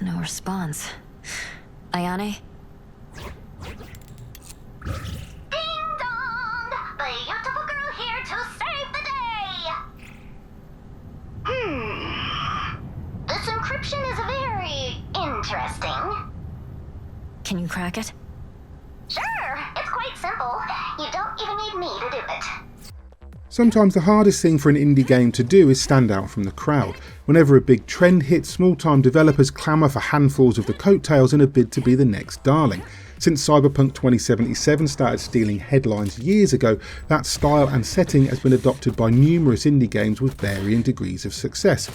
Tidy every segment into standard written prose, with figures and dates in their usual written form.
No response. Ayane? Ding dong! The beautiful girl here to save the day! This encryption is very interesting. Can you crack it? Sure, it's quite simple. You don't even need me to do it. Sometimes the hardest thing for an indie game to do is stand out from the crowd. Whenever a big trend hits, small-time developers clamour for handfuls of the coattails in a bid to be the next darling. Since Cyberpunk 2077 started stealing headlines years ago, that style and setting has been adopted by numerous indie games with varying degrees of success.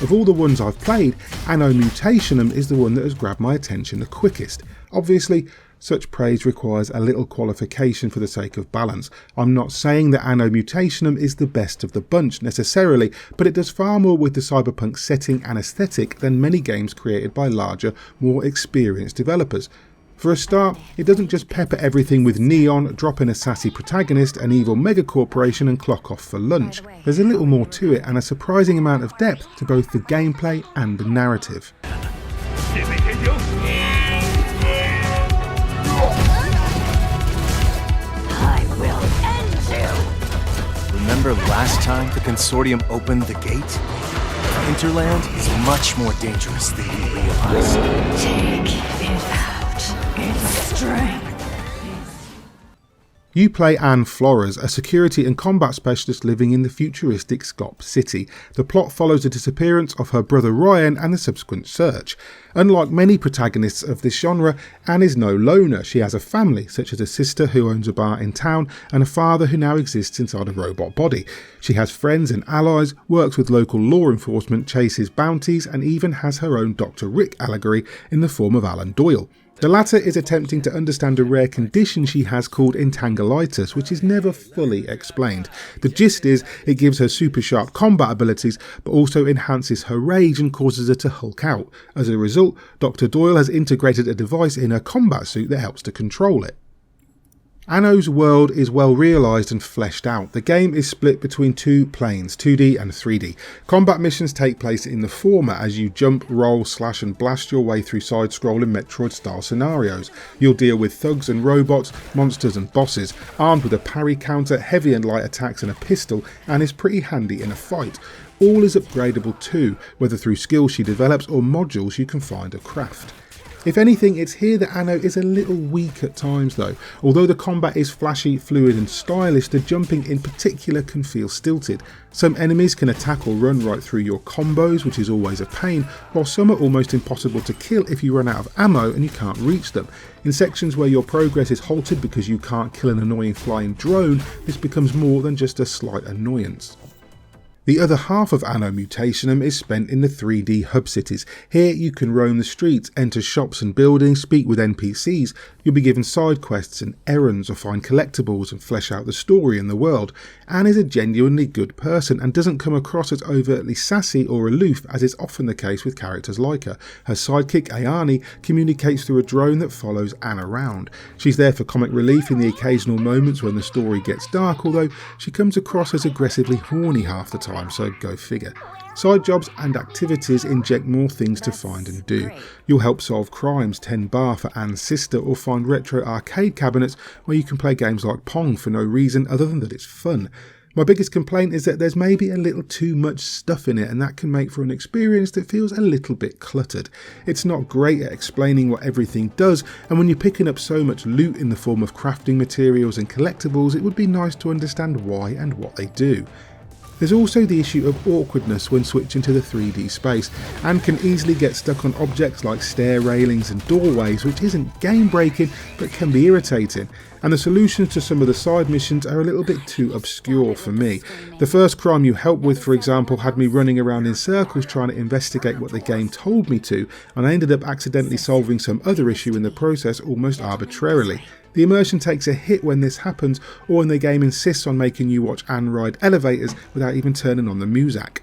Of all the ones I've played, Anno Mutationem is the one that has grabbed my attention the quickest. Obviously, such praise requires a little qualification for the sake of balance. I'm not saying that Anno Mutationem is the best of the bunch necessarily, but it does far more with the cyberpunk setting and aesthetic than many games created by larger, more experienced developers. For a start, it doesn't just pepper everything with neon, drop in a sassy protagonist, an evil megacorporation and clock off for lunch. There's a little more to it and a surprising amount of depth to both the gameplay and the narrative. Remember last time the Consortium opened the gate? Hinterland is much more dangerous than you realize. Take it out. Its strength. You play Anne Flores, a security and combat specialist living in the futuristic Skop city. The plot follows the disappearance of her brother Ryan and the subsequent search. Unlike many protagonists of this genre, Anne is no loner. She has a family, such as a sister who owns a bar in town and a father who now exists inside a robot body. She has friends and allies, works with local law enforcement, chases bounties, and even has her own Dr. Rick allegory in the form of Alan Doyle. The latter is attempting to understand a rare condition she has called entanglitis, which is never fully explained. The gist is it gives her super sharp combat abilities, but also enhances her rage and causes her to hulk out. As a result, Dr. Doyle has integrated a device in her combat suit that helps to control it. Anno's world is well realised and fleshed out. The game is split between two planes, 2D and 3D. Combat missions take place in the former as you jump, roll, slash and blast your way through side-scrolling Metroid-style scenarios. You'll deal with thugs and robots, monsters and bosses, armed with a parry counter, heavy and light attacks and a pistol, and is pretty handy in a fight. All is upgradeable too, whether through skills she develops or modules you can find or craft. If anything, it's here that Anno is a little weak at times though. Although the combat is flashy, fluid and stylish, the jumping in particular can feel stilted. Some enemies can attack or run right through your combos, which is always a pain, while some are almost impossible to kill if you run out of ammo and you can't reach them. In sections where your progress is halted because you can't kill an annoying flying drone, this becomes more than just a slight annoyance. The other half of Anno Mutationem is spent in the 3D hub cities. Here you can roam the streets, enter shops and buildings, speak with NPCs, you'll be given side quests and errands or find collectibles and flesh out the story and the world. Anne is a genuinely good person and doesn't come across as overtly sassy or aloof as is often the case with characters like her. Her sidekick Ayane communicates through a drone that follows Anne around. She's there for comic relief in the occasional moments when the story gets dark, although she comes across as aggressively horny half the time. So go figure. Side jobs and activities inject more things to find and do. You'll help solve crimes, tend bar for Anne's sister, or find retro arcade cabinets where you can play games like Pong for no reason other than that it's fun. My biggest complaint is that there's maybe a little too much stuff in it, and that can make for an experience that feels a little bit cluttered. It's not great at explaining what everything does, and when you're picking up so much loot in the form of crafting materials and collectibles, it would be nice to understand why and what they do. There's also the issue of awkwardness when switching to the 3D space, and can easily get stuck on objects like stair railings and doorways, which isn't game breaking but can be irritating, and the solutions to some of the side missions are a little bit too obscure for me. The first crime you help with, for example, had me running around in circles trying to investigate what the game told me to, and I ended up accidentally solving some other issue in the process almost arbitrarily. The immersion takes a hit when this happens, or when the game insists on making you watch Anne ride elevators without even turning on the music.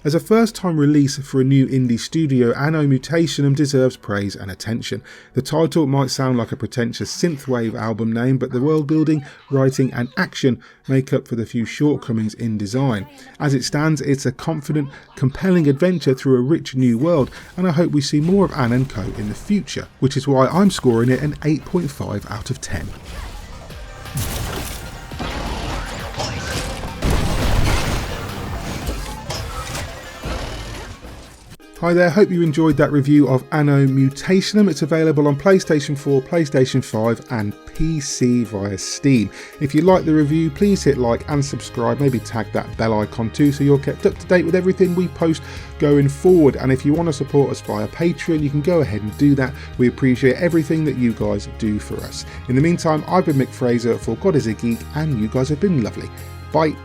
As a first-time release for a new indie studio, Anno Mutationem deserves praise and attention. The title might sound like a pretentious synthwave album name, but the world building, writing and action make up for the few shortcomings in design. As it stands, it's a confident, compelling adventure through a rich new world, and I hope we see more of Ann & Co in the future, which is why I'm scoring it an 8.5 out of 10. Hi there, hope you enjoyed that review of Anno Mutationem. It's available on PlayStation 4, PlayStation 5 and PC via Steam. If you like the review, please hit like and subscribe, maybe tag that bell icon too so you're kept up to date with everything we post going forward. And if you want to support us via Patreon, you can go ahead and do that. We appreciate everything that you guys do for us. In the meantime, I've been Mick Fraser for God is a Geek, and you guys have been lovely. Bye.